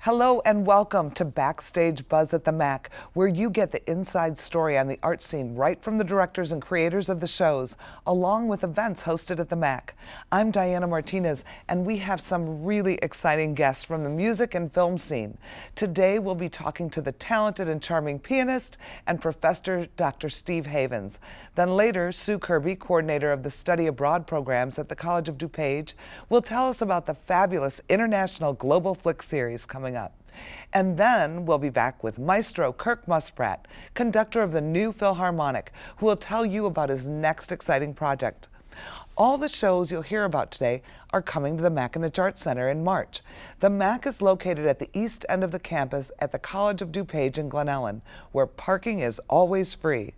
Hello and welcome to Backstage Buzz at the Mac, where you get the inside story on the art scene right from the directors and creators of the shows, along with events hosted at the Mac. I'm Diana Martinez, and we have some really exciting guests from the music and film scene. Today we'll be talking to the talented and charming pianist and professor Dr. Steve Havens. Then later, Sue Kirby, coordinator of the Study Abroad programs at the College of DuPage, will tell us about the fabulous International Global Flick series coming up. And then we'll be back with Maestro Kirk Muspratt, conductor of the new Philharmonic, who will tell you about his next exciting project. All the shows you'll hear about today are coming to the McAninch Arts Center in March. The MAC is located at the east end of the campus at the College of DuPage in Glen Ellen, where parking is always free.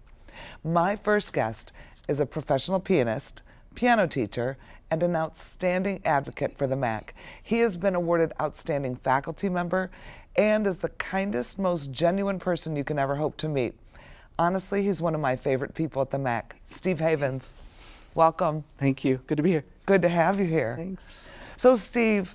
My first guest is a professional pianist, piano teacher, and an outstanding advocate for the MAC. He has been awarded Outstanding Faculty Member and is the kindest, most genuine person you can ever hope to meet. Honestly, he's one of my favorite people at the MAC. Steve Havens, welcome. Thank you. Good to be here. Good to have you here. Thanks. So Steve,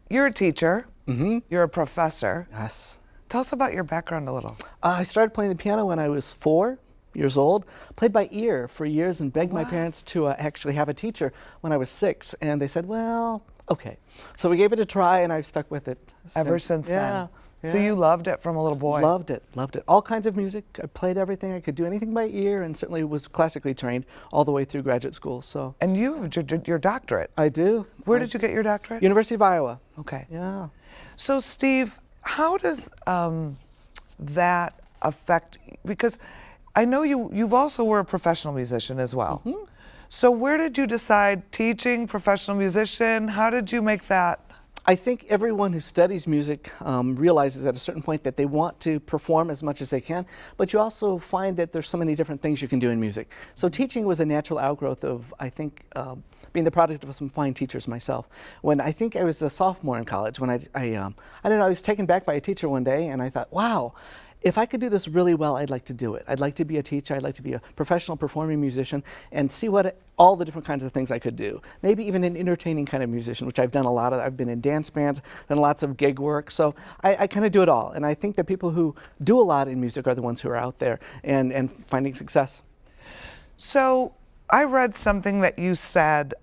you're a teacher. You're a professor. Yes. Tell us about your background a little. I started playing the piano when I was 4 years old, played by ear for years and begged my parents to actually have a teacher when I was 6, and they said, well, okay. So we gave it a try, and I've stuck with it Ever since then. Yeah. So you loved it from a little boy? Loved it, loved it. All kinds of music. I played everything. I could do anything by ear, and certainly was classically trained all the way through graduate school. So. And you have your doctorate. I do. Where did you get your doctorate? University of Iowa. Okay. Yeah. So Steve, how does that affect, because I know you've also were a professional musician as well. So where did you decide teaching, professional musician? How did you make that? I think everyone who studies music realizes at a certain point that they want to perform as much as they can, but you also find that there's so many different things you can do in music. So teaching was a natural outgrowth of, I think, being the product of some fine teachers myself. When I think I was a sophomore in college, when I don't know, I was taken back by a teacher one day, and I thought, wow, if I could do this really well, I'd like to do it. I'd like to be a teacher. I'd like to be a professional performing musician and see what all the different kinds of things I could do. Maybe even an entertaining kind of musician, which I've done a lot of. I've been in dance bands, done lots of gig work. So I kind of do it all. And I think that people who do a lot in music are the ones who are out there and finding success. So I read something that you said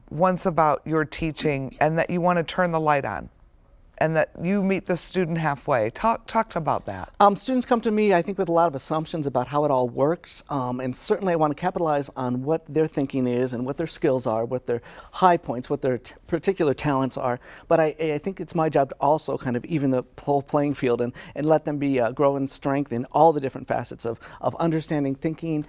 once about your teaching and that you want to turn the light on, and that you meet the student halfway. Talk about that. Students come to me, I think, with a lot of assumptions about how it all works, and certainly I want to capitalize on what their thinking is and what their skills are, what their high points, what their particular talents are. But I think it's my job to also kind of even the whole playing field and let them be grow in strength in all the different facets of understanding, thinking,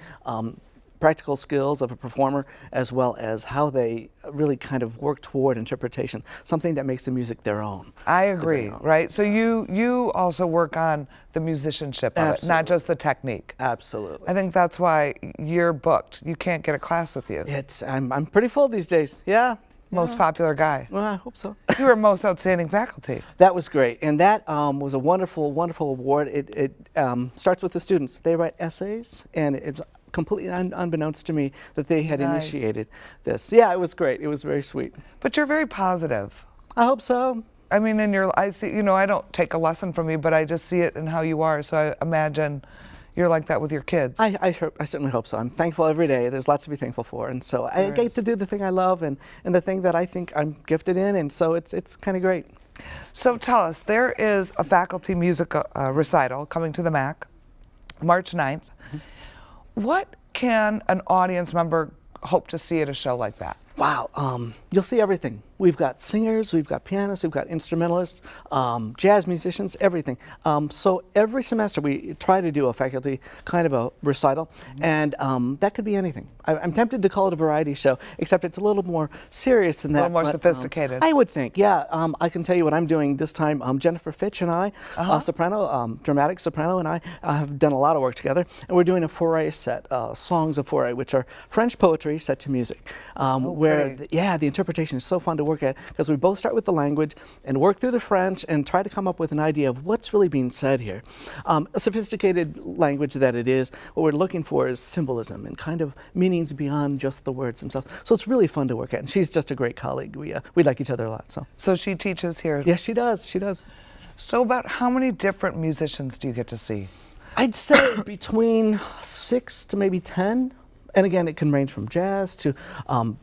practical skills of a performer, as well as how they really kind of work toward interpretation, something that makes the music their own. I agree, right? So you also work on the musicianship of it, not just the technique. Absolutely. I think that's why you're booked. You can't get a class with you. I'm pretty full these days, yeah. Most popular guy. Well, I hope so. You were most outstanding faculty. That was great, and that was a wonderful, wonderful award. It starts with the students. They write essays, and it's completely unbeknownst to me that they had initiated this. Yeah, it was great. It was very sweet. But you're very positive. I hope so. I mean, I see, I don't take a lesson from you, but I just see it in how you are. So I imagine you're like that with your kids. I certainly hope so. I'm thankful every day. There's lots to be thankful for, and so I get to do the thing I love and the thing that I think I'm gifted in, and so it's kind of great. So tell us, there is a faculty music recital coming to the MAC, March 9th. What can an audience member hope to see at a show like that? Wow, you'll see everything. We've got singers, we've got pianists, we've got instrumentalists, jazz musicians, everything. So every semester we try to do a faculty kind of a recital, and that could be anything. I'm tempted to call it a variety show, except it's a little more serious than that. A little more sophisticated. I would think, yeah. I can tell you what I'm doing this time. Jennifer Fitch and I, soprano, dramatic soprano, and I have done a lot of work together, and we're doing a Fauré set, songs of Fauré, which are French poetry set to music, where the interpretation is so fun to work at, because we both start with the language and work through the French and try to come up with an idea of what's really being said here. A sophisticated language that it is, what we're looking for is symbolism and kind of meanings beyond just the words themselves. So it's really fun to work at, and she's just a great colleague. We like each other a lot. So she teaches here? Yes, she does. She does. So about how many different musicians do you get to see? I'd say between 6 to maybe 10. And again, it can range from jazz to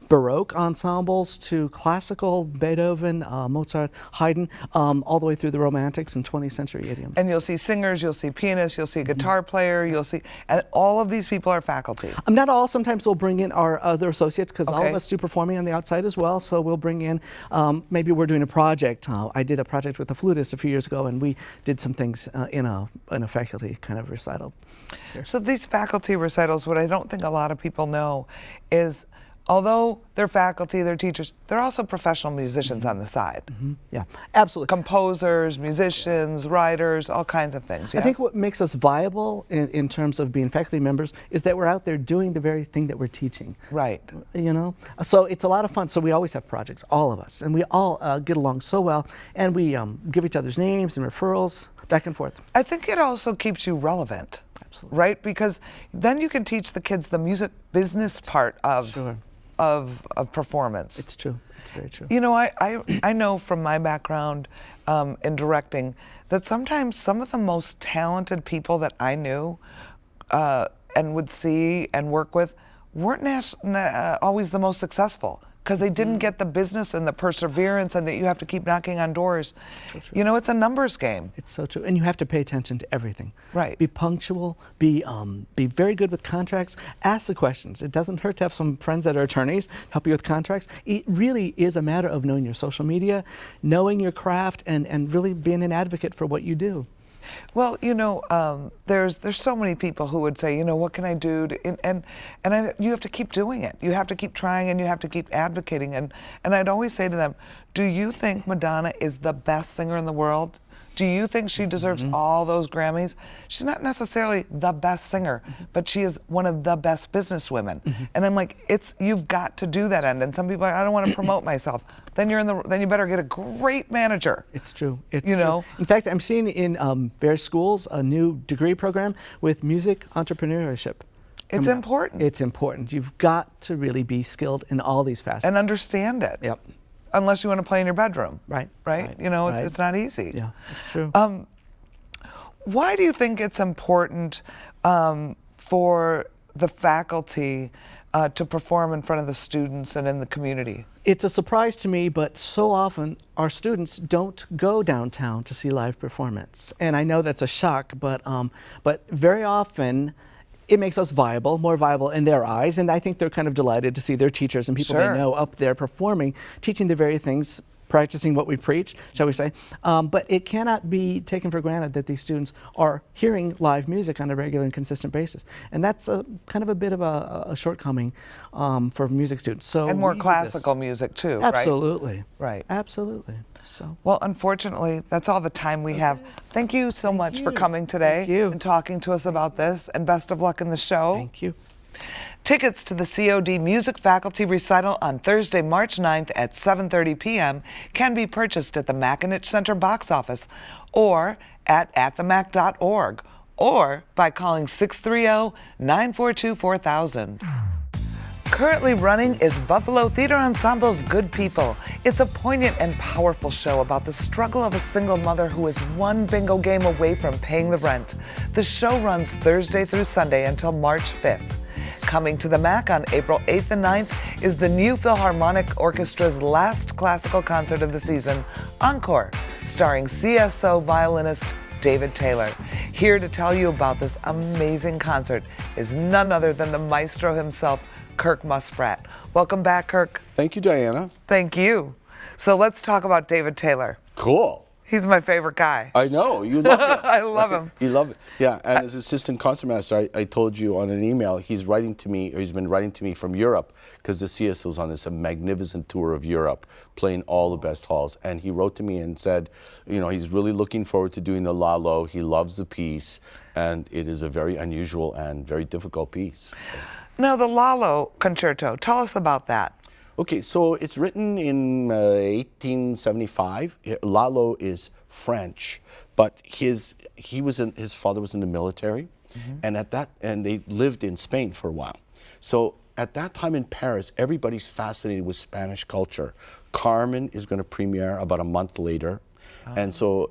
Baroque ensembles to classical, Beethoven, Mozart, Haydn, all the way through the Romantics and 20th century idioms. And you'll see singers, you'll see pianists, you'll see a guitar player, you'll see, and all of these people are faculty. Not all. Sometimes we'll bring in our other associates, because all of Okay. us do performing on the outside as well. So we'll bring in, maybe we're doing a project. I did a project with a flutist a few years ago, and we did some things in a faculty kind of recital. So these faculty recitals, what I don't think a lot of people know is, although they're faculty, they're teachers, they're also professional musicians on the side. Yeah, absolutely. Composers, musicians, writers, all kinds of things. I Yes? think what makes us viable in terms of being faculty members is that we're out there doing the very thing that we're teaching. Right. You know, so it's a lot of fun. So we always have projects, all of us, and we all get along so well, and we give each other's names and referrals back and forth. I think it also keeps you relevant. Absolutely. Right? Because then you can teach the kids the music business part of Sure. of performance. It's true. It's very true. You know, I know from my background in directing that sometimes some of the most talented people that I knew and would see and work with weren't always the most successful, because they didn't get the business and the perseverance, and that you have to keep knocking on doors. So true. You know, it's a numbers game. It's so true, and you have to pay attention to everything. Right. Be punctual. Be very good with contracts. Ask the questions. It doesn't hurt to have some friends that are attorneys help you with contracts. It really is a matter of knowing your social media, knowing your craft, and really being an advocate for what you do. Well, you know, there's so many people who would say, you know, what can I do to, you have to keep doing it. You have to keep trying, and you have to keep advocating. And I'd always say to them, do you think Madonna is the best singer in the world? Do you think she deserves all those Grammys? She's not necessarily the best singer, but she is one of the best businesswomen. And I'm like, you've got to do that end. And some people are like, I don't want to promote myself. Then you better get a great manager. It's true. It's you true. know? In fact, I'm seeing in various schools a new degree program with music entrepreneurship. It's important. It's important. You've got to really be skilled in all these facets. And understand it. Yep. Unless you want to play in your bedroom. Right. Right? You know, right. it's not easy. Yeah, it's true. Why do you think it's important for the faculty to perform in front of the students and in the community? It's a surprise to me, but so often our students don't go downtown to see live performance. And I know that's a shock, but very often it makes us viable, more viable in their eyes, and I think they're kind of delighted to see their teachers and people Sure. they know up there performing, teaching the very things, practicing what we preach, shall we say. But it cannot be taken for granted that these students are hearing live music on a regular and consistent basis. And that's kind of a bit of a shortcoming for music students. So And more we do classical this. music too, Absolutely. Right? Absolutely. So. Well, unfortunately, that's all the time we have. Thank you so much for coming today Thank you. and talking to us about this, and best of luck in the show. Thank you. Tickets to the COD Music Faculty Recital on Thursday, March 9th at 7:30 p.m. can be purchased at the McAninch Center box office or at themac.org or by calling 630-942-4000. Currently running is Buffalo Theatre Ensemble's Good People. It's a poignant and powerful show about the struggle of a single mother who is one bingo game away from paying the rent. The show runs Thursday through Sunday until March 5th. Coming to the MAC on April 8th and 9th is the new Philharmonic Orchestra's last classical concert of the season, Encore, starring CSO violinist David Taylor. Here to tell you about this amazing concert is none other than the maestro himself, Kirk Musprat. Welcome back, Kirk. Thank you, Diana. Thank you. So let's talk about David Taylor. Cool. He's my favorite guy. I know. You love him. I love him. You love it. Yeah, and as assistant concertmaster, I told you on an email, he's writing to me, or he's been writing to me from Europe, because the CSO's on this magnificent tour of Europe, playing all the best halls. And he wrote to me and said, you know, he's really looking forward to doing the Lalo. He loves the piece, and it is a very unusual and very difficult piece. So. Now, the Lalo Concerto, tell us about that. Okay, so it's written in 1875. Lalo is French, but his father was in the military, and they lived in Spain for a while. So at that time in Paris, everybody's fascinated with Spanish culture. Carmen is going to premiere about a month later, and so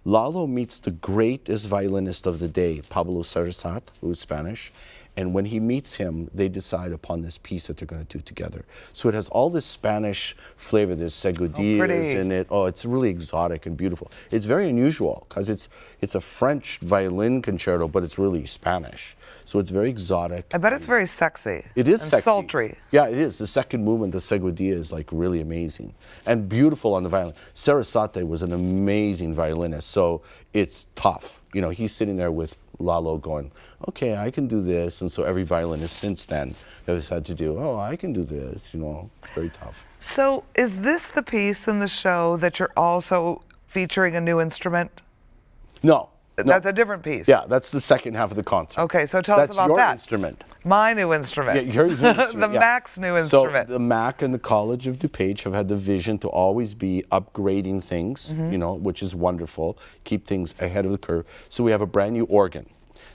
Lalo meets the greatest violinist of the day, Pablo Sarasate, who is Spanish. And when he meets him, they decide upon this piece that they're going to do together. So it has all this Spanish flavor. There's seguidillas in it. Oh, it's really exotic and beautiful. It's very unusual because it's a French violin concerto, but it's really Spanish. So it's very exotic. I bet it's very sexy. It is and sexy. Sultry. Yeah, it is. The second movement, the seguidilla, is like really amazing and beautiful on the violin. Sarasate was an amazing violinist, so it's tough. You know, he's sitting there with Lalo going, okay, I can do this. And so every violinist since then has had to do, oh, I can do this, you know, it's very tough. So is this the piece in the show that you're also featuring a new instrument? No. That's a different piece. Yeah, that's the second half of the concert. Okay, so tell us about that. That's your instrument. My new instrument. Yeah, your new instrument. The Mac's new instrument. So the Mac and the College of DuPage have had the vision to always be upgrading things, you know, which is wonderful, keep things ahead of the curve. So we have a brand new organ.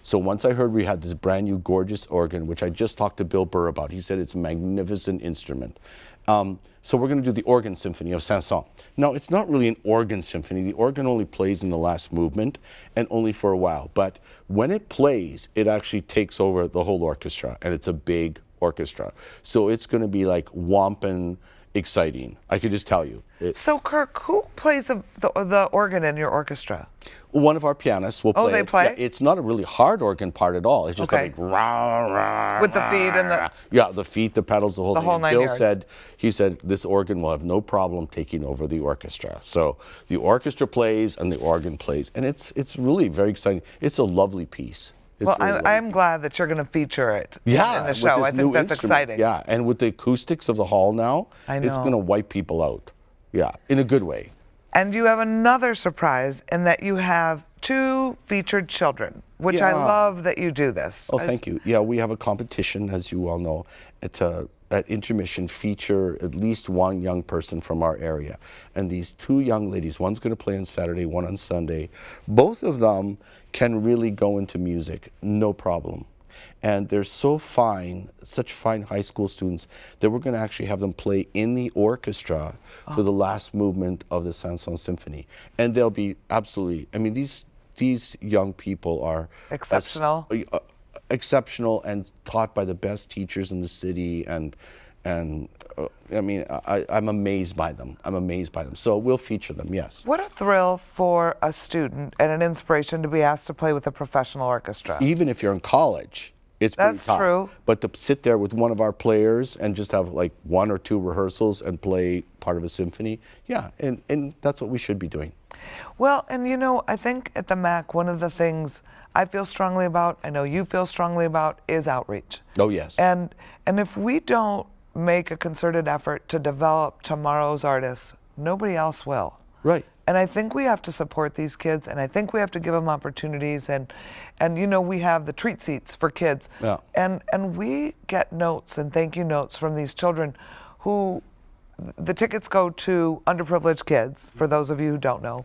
So once I heard we had this brand new gorgeous organ, which I just talked to Bill Burr about, he said it's a magnificent instrument. So we're going to do the Organ Symphony of Saint-Saëns. Now, it's not really an organ symphony. The organ only plays in the last movement and only for a while. But when it plays, it actually takes over the whole orchestra, and it's a big orchestra. So it's going to be like whomping exciting. I could just tell you. So, Kirk, who plays the organ in your orchestra? One of our pianists will play. Oh, they play? Yeah, it's not a really hard organ part at all. It's just like rah, rah, with the feet and the... Yeah, the feet, the pedals, the whole thing. whole nine Bill yards. he said, this organ will have no problem taking over the orchestra. So the orchestra plays and the organ plays. And it's really very exciting. It's a lovely piece. Well, I'm glad that you're going to feature it in the show. I think that's exciting. Yeah, and with the acoustics of the hall now, I know. it's going to wipe people out. Yeah, in a good way. And you have another surprise in that you have 2 featured children, which I love that you do this. Oh, thank you. Yeah, we have a competition, as you all know, at intermission feature at least one young person from our area. And these 2 young ladies, one's going to play on Saturday, one on Sunday. Both of them can really go into music, no problem. And they're so fine, such fine high school students, that we're going to actually have them play in the orchestra for the last movement of the Saint-Saëns Symphony. And they'll be absolutely, I mean, these young people are exceptional. Exceptional and taught by the best teachers in the city, and I mean, I'm amazed by them. I'm amazed by them. So we'll feature them, yes. What a thrill for a student and an inspiration to be asked to play with a professional orchestra. Even if you're in college, it's pretty tough. That's true. But to sit there with one of our players and just have like 1 or 2 rehearsals and play part of a symphony, yeah, and that's what we should be doing. Well, and you know, I think at the MAC, one of the things I feel strongly about, I know you feel strongly about, is outreach. Oh, yes. And if we don't make a concerted effort to develop tomorrow's artists, nobody else will. Right. And I think we have to support these kids, and I think we have to give them opportunities, and you know, we have the treat seats for kids. Yeah. And we get notes and thank you notes from these children who, the tickets go to underprivileged kids, for those of you who don't know.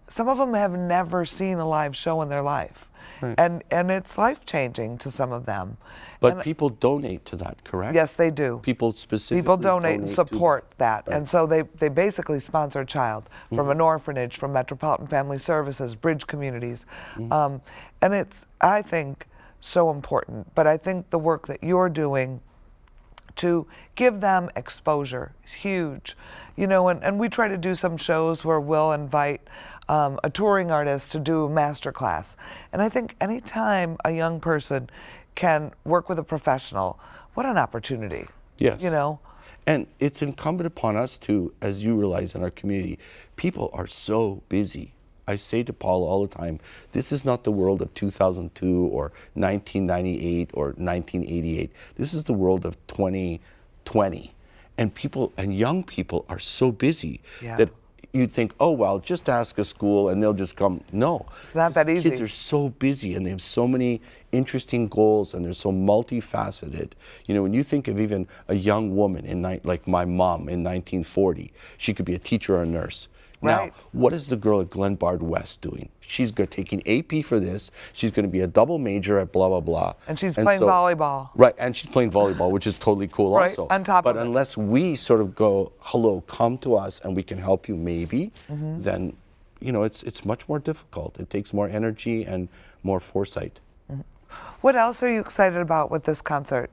Some of them have never seen a live show in their life. Right. And it's life-changing to some of them. But people donate to that, correct? Yes, they do. People specifically People donate and support that. Right. And so they basically sponsor a child from an orphanage, from Metropolitan Family Services, Bridge Communities. And it's, I think, so important. But I think the work that you're doing to give them exposure is huge. You know, and we try to do some shows where we'll invite a touring artist to do a master class. And I think anytime a young person can work with a professional, what an opportunity. Yes. You know? And it's incumbent upon us to, as you realize in our community, people are so busy. I say to Paula all the time, this is not the world of 2002 or 1998 or 1988. This is the world of 2020. And people, and young people are so busy that you'd think, oh, well, just ask a school and they'll just come. No. It's not that easy. Kids are so busy and they have so many interesting goals and they're so multifaceted. You know, when you think of even a young woman like my mom in 1940, she could be a teacher or a nurse. Right. Now, what is the girl at Glenbard West doing? She's taking AP for this. She's going to be a double major at blah, blah, blah. And she's playing volleyball. Right, and she's playing volleyball, which is totally cool right, also. on top but of it. unless we sort of go, hello, come to us and we can help you maybe, then, you know, it's much more difficult. It takes more energy and more foresight. What else are you excited about with this concert?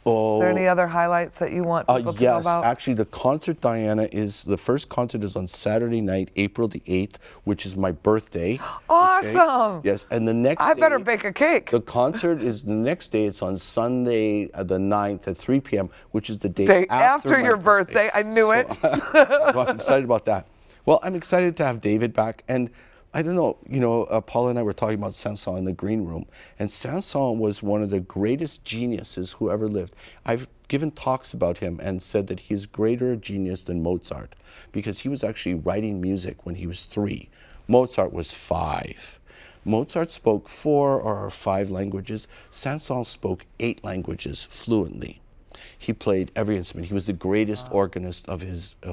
Oh, Is there any other highlights that you want people to know about? Yes, actually the concert, Diana, the first concert is on Saturday night, April the 8th, which is my birthday. Awesome! Okay? Yes, and the next I day, better bake a cake. The concert is the next day. It's on Sunday the 9th at 3 p.m., which is the day after your my birthday. I knew it. So I'm excited about that. Well, I'm excited to have David back. And I don't know, you know, Paula and I were talking about Saint-Saëns in the green room, and Saint-Saëns was one of the greatest geniuses who ever lived. I've given talks about him and said that he's greater genius than Mozart because he was actually writing music when he was 3. Mozart was 5. Mozart spoke 4 or 5 languages. Saint-Saëns spoke 8 languages fluently. He played every instrument. He was the greatest organist of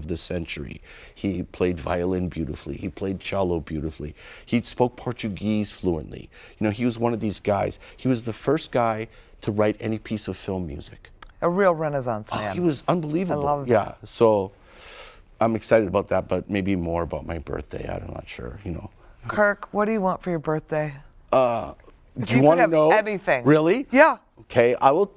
the century. He played violin beautifully. He played cello beautifully. He spoke Portuguese fluently. You know, he was one of these guys. He was the first guy to write any piece of film music. A real Renaissance man. He was unbelievable. I love that. Yeah, so I'm excited about that, but maybe more about my birthday. I'm not sure, you know. Kirk, what do you want for your birthday? Do If you want to could have know? anything. Really? Yeah. Okay, I will.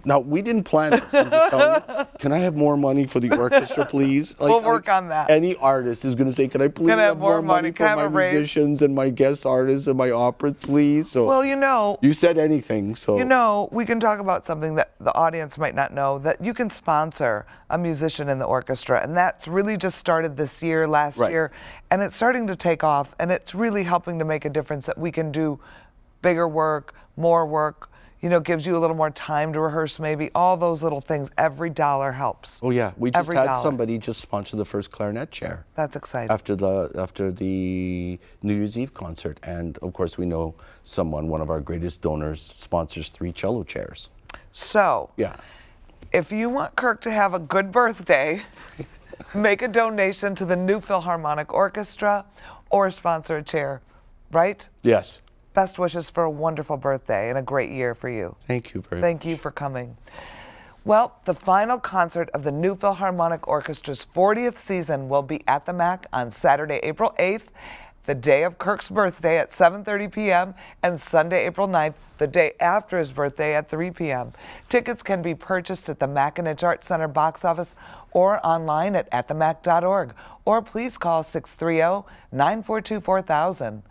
Now, we didn't plan this. I'm just telling you. Can I have more money for the orchestra, please? We'll work on that. Any artist is going to say, can I please have more money Can I for have my a raise? musicians and my guest artists and my opera, please? So Well, you know, you said anything, so. you know, we can talk about something that the audience might not know, that you can sponsor a musician in the orchestra, and that's really just started this year, last Right. year, and it's starting to take off, and it's really helping to make a difference that we can do bigger work, more work, you know, gives you a little more time to rehearse maybe, all those little things. Every dollar helps. Oh yeah, we just Every had dollar. somebody just sponsor the first clarinet chair. That's exciting. After the New Year's Eve concert, and of course we know one of our greatest donors, sponsors 3 cello chairs. So, Yeah. if you want Kirk to have a good birthday, make a donation to the New Philharmonic Orchestra or sponsor a chair, right? Yes. Best wishes for a wonderful birthday and a great year for you. Thank you very much. Thank you for coming. Well, the final concert of the New Philharmonic Orchestra's 40th season will be at the MAC on Saturday, April 8th, the day of Kirk's birthday at 7:30 p.m., and Sunday, April 9th, the day after his birthday at 3 p.m. Tickets can be purchased at the McAninch Arts Center box office or online at themac.org, or please call 630-942-4000.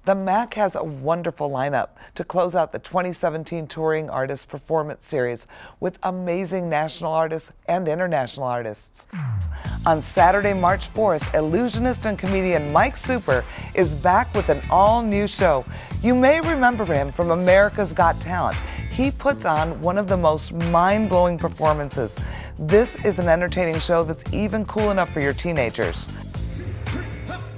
The MAC has a wonderful lineup to close out the 2017 Touring Artists Performance Series with amazing national artists and international artists. On Saturday, March 4th, illusionist and comedian Mike Super is back with an all-new show. You may remember him from America's Got Talent. He puts on one of the most mind-blowing performances. This is an entertaining show that's even cool enough for your teenagers.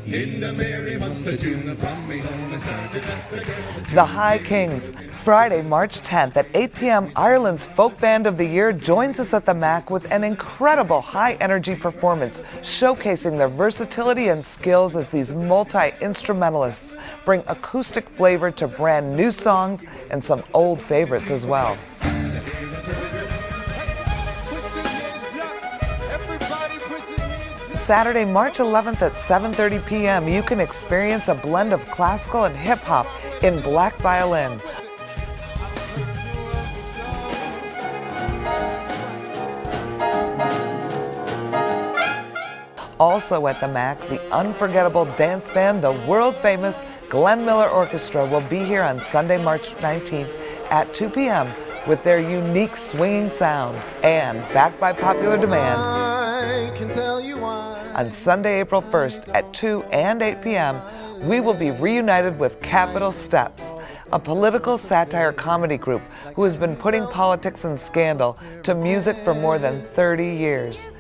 In the merry month of June, from me home I started after The High Kings, Friday, March 10th at 8 p.m., Ireland's Folk Band of the Year joins us at the MAC with an incredible high-energy performance showcasing their versatility and skills as these multi-instrumentalists bring acoustic flavor to brand new songs and some old favorites as well. Saturday, March 11th at 7:30 p.m., you can experience a blend of classical and hip-hop in Black Violin. Also at the MAC, the unforgettable dance band, the world-famous Glenn Miller Orchestra, will be here on Sunday, March 19th at 2 p.m. with their unique swinging sound and, backed by popular demand, I can tell you why. on Sunday, April 1st at 2 and 8 p.m., we will be reunited with Capital Steps, a political satire comedy group who has been putting politics and scandal to music for more than 30 years.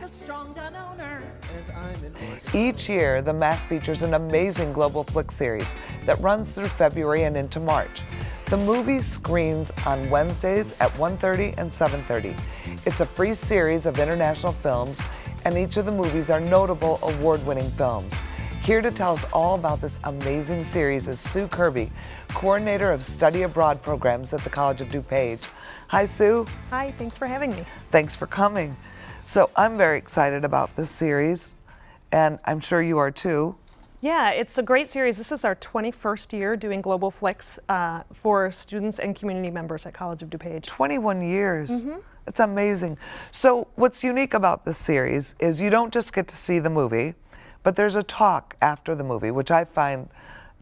Each year, the MAC features an amazing Global Flick series that runs through February and into March. The movie screens on Wednesdays at 1:30 and 7:30. It's a free series of international films, and each of the movies are notable award-winning films. Here to tell us all about this amazing series is Sue Kirby, coordinator of study abroad programs at the College of DuPage. Hi, Sue. Hi, thanks for having me. Thanks for coming. So I'm very excited about this series, and I'm sure you are too. Yeah, it's a great series. This is our 21st year doing Global Flicks for students and community members at College of DuPage. 21 years. It's amazing. So what's unique about this series is you don't just get to see the movie, but there's a talk after the movie, which I find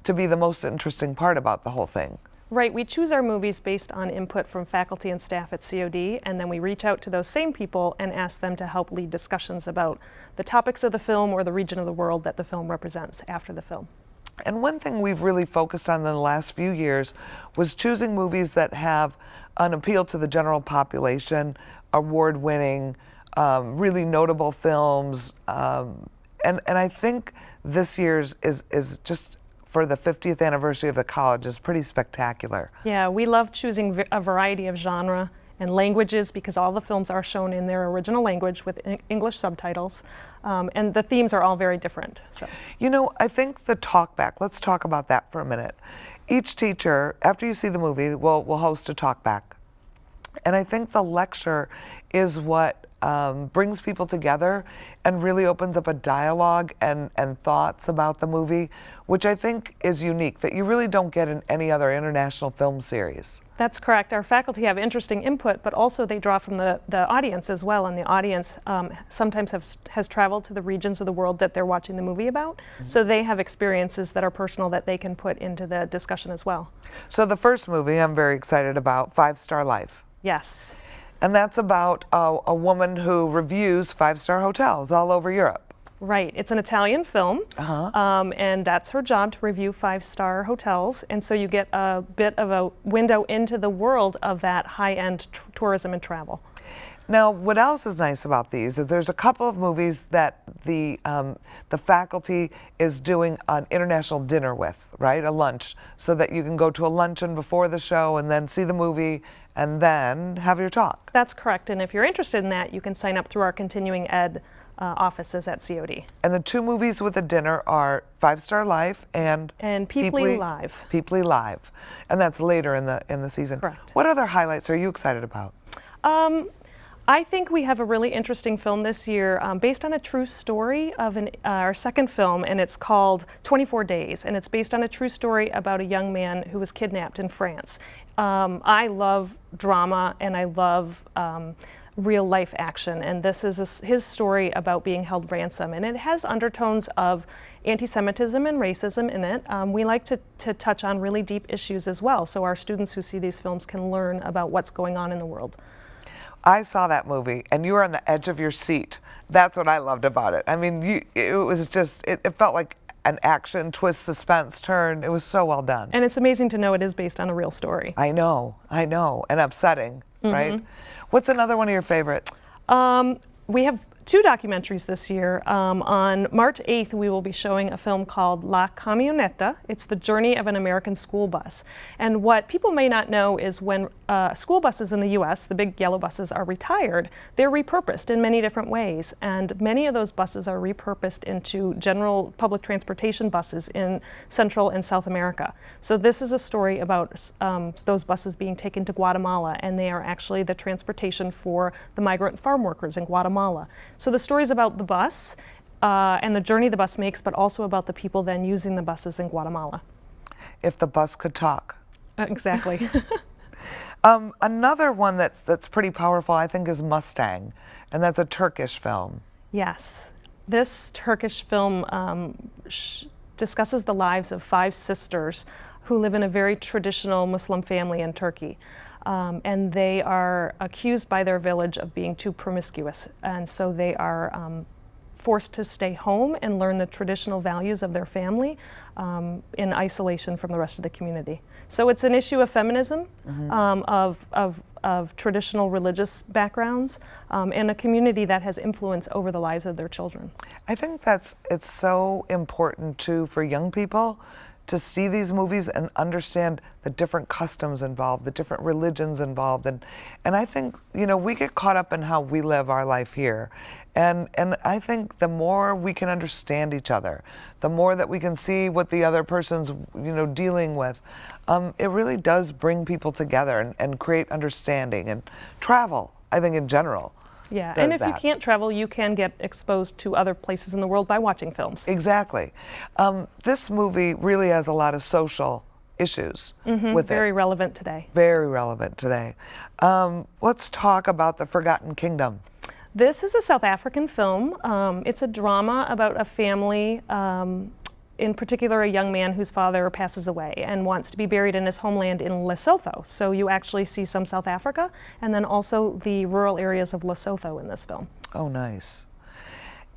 to be the most interesting part about the whole thing. Right, we choose our movies based on input from faculty and staff at COD, and then we reach out to those same people and ask them to help lead discussions about the topics of the film or the region of the world that the film represents after the film. And one thing we've really focused on in the last few years was choosing movies that have an appeal to the general population, award-winning, really notable films, and I think this year's is just for the 50th anniversary of the college is pretty spectacular. Yeah, we love choosing a variety of genre and languages because all the films are shown in their original language with English subtitles, and the themes are all very different. So. You know, I think the talk back, let's talk about that for a minute. Each teacher, after you see the movie, will host a talk back. And I think the lecture is what brings people together and really opens up a dialogue and thoughts about the movie, which I think is unique, that you really don't get in any other international film series. That's correct. Our faculty have interesting input, but also they draw from the audience as well, and the audience sometimes has traveled to the regions of the world that they're watching the movie about, so they have experiences that are personal that they can put into the discussion as well. So the first movie I'm very excited about, 5 Star Life. Yes. And that's about a woman who reviews 5-star hotels all over Europe. Right. It's an Italian film, and that's her job, to review 5-star hotels. And so you get a bit of a window into the world of that high-end tourism and travel. Now, what else is nice about these is there's a couple of movies that the faculty is doing an international dinner with, right? A lunch, so that you can go to a luncheon before the show and then see the movie and then have your talk. That's correct. And if you're interested in that, you can sign up through our continuing ed offices at COD. And the 2 movies with the dinner are 5-Star Life and Peeply Live. Peeply Live. And that's later in the season. Correct. What other highlights are you excited about? I think we have a really interesting film this year based on a true story of our second film, and it's called 24 Days, and it's based on a true story about a young man who was kidnapped in France. I love drama and I love real life action, and this is his story about being held ransom, and it has undertones of anti-Semitism and racism in it. We like to touch on really deep issues as well, so our students who see these films can learn about what's going on in the world. I saw that movie, and you were on the edge of your seat. That's what I loved about it. I mean, it was just, it felt like an action, twist, suspense, turn. It was so well done. And it's amazing to know it is based on a real story. I know, and upsetting, right? What's another one of your favorites? We have 2 documentaries this year. On March 8th, we will be showing a film called La Camioneta. It's the journey of an American school bus. And what people may not know is when school buses in the US, the big yellow buses, are retired, they're repurposed in many different ways. And many of those buses are repurposed into general public transportation buses in Central and South America. So this is a story about those buses being taken to Guatemala, and they are actually the transportation for the migrant farm workers in Guatemala. So the story is about the bus and the journey the bus makes, but also about the people then using the buses in Guatemala. If the bus could talk. Exactly. Another one that's pretty powerful, I think, is Mustang, and that's a Turkish film. Yes. This Turkish film discusses the lives of 5 sisters who live in a very traditional Muslim family in Turkey. And they are accused by their village of being too promiscuous, and so they are forced to stay home and learn the traditional values of their family in isolation from the rest of the community. So it's an issue of feminism, of traditional religious backgrounds, and a community that has influence over the lives of their children. I think it's so important too for young people to see these movies and understand the different customs involved, the different religions involved, and I think, you know, we get caught up in how we live our life here, and I think the more we can understand each other, the more that we can see what the other person's, you know, dealing with, it really does bring people together and create understanding. And travel, I think, in general. Yeah, and if you can't travel, you can get exposed to other places in the world by watching films. Exactly. This movie really has a lot of social issues with it. Very relevant today. Very relevant today. Let's talk about The Forgotten Kingdom. This is a South African film. It's a drama about a family, in particular a young man whose father passes away and wants to be buried in his homeland in Lesotho. So you actually see some South Africa and then also the rural areas of Lesotho in this film. Oh, nice.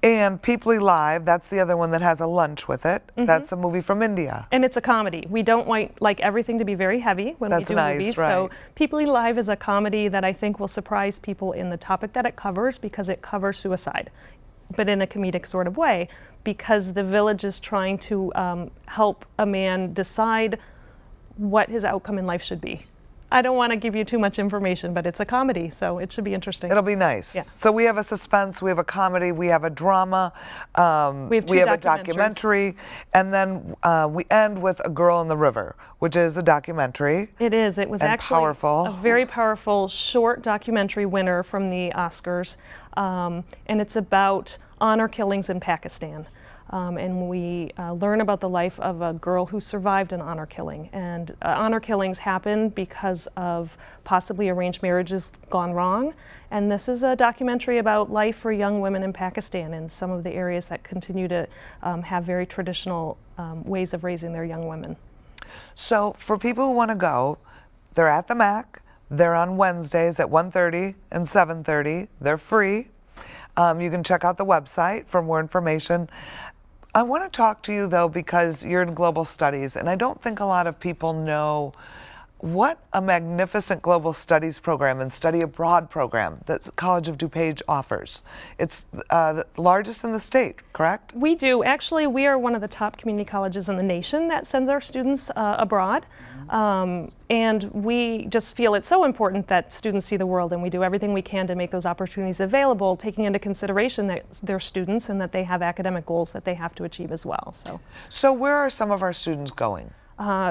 And People Alive, that's the other one that has a lunch with it. That's a movie from India. And it's a comedy. We don't like everything to be very heavy when we do movies. Right. So People Alive is a comedy that I think will surprise people in the topic that it covers, because it covers suicide, but in a comedic sort of way, because the village is trying to help a man decide what his outcome in life should be. I don't want to give you too much information, but it's a comedy, so it should be interesting. It'll be nice. Yeah. So we have a suspense, we have a comedy, we have a drama, we have a documentary, and then we end with A Girl in the River, which is a documentary. It is. It was and actually powerful. A very powerful short documentary winner from the Oscars, and it's about honor killings in Pakistan. And we learn about the life of a girl who survived an honor killing. And honor killings happen because of possibly arranged marriages gone wrong. And this is a documentary about life for young women in Pakistan and some of the areas that continue to have very traditional ways of raising their young women. So for people who want to go, they're at the MAC. They're on Wednesdays at 1:30 and 7:30. They're free. You can check out the website for more information. I want to talk to you, though, because you're in global studies, and I don't think a lot of people know what a magnificent global studies program and study abroad program that College of DuPage offers. It's the largest in the state, correct? We do. Actually, we are one of the top community colleges in the nation that sends our students abroad. And we just feel it's so important that students see the world, and we do everything we can to make those opportunities available, taking into consideration that they're students and that they have academic goals that they have to achieve as well. So where are some of our students going?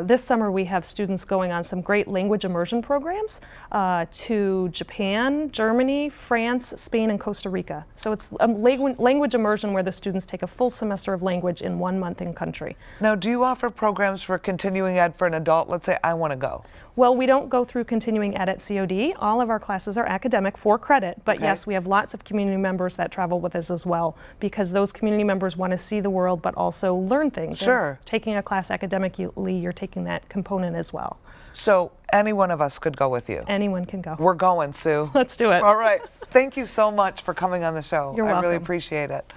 This summer we have students going on some great language immersion programs to Japan, Germany, France, Spain, and Costa Rica. So it's a language immersion where the students take a full semester of language in 1 month in country. Now, do you offer programs for continuing ed for an adult? Let's say I want to go. Well, we don't go through continuing ed at COD. All of our classes are academic for credit, but yes, we have lots of community members that travel with us as well, because those community members want to see the world but also learn things. Sure. And taking a class academically, you're taking that component as well. So any one of us could go with you? Anyone can go. We're going, Sue. Let's do it. All right. Thank you so much for coming on the show. You're I really welcome. appreciate it.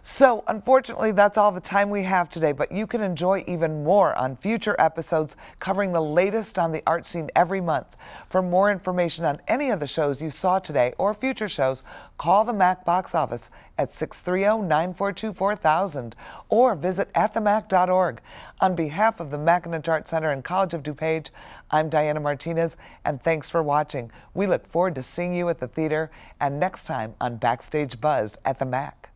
So, unfortunately, that's all the time we have today, but you can enjoy even more on future episodes covering the latest on the art scene every month. For more information on any of the shows you saw today or future shows, call the MAC box office at 630-942-4000 or visit atthemac.org. On behalf of the McAninch Arts Center and College of DuPage, I'm Diana Martinez, and thanks for watching. We look forward to seeing you at the theater and next time on Backstage Buzz at the MAC.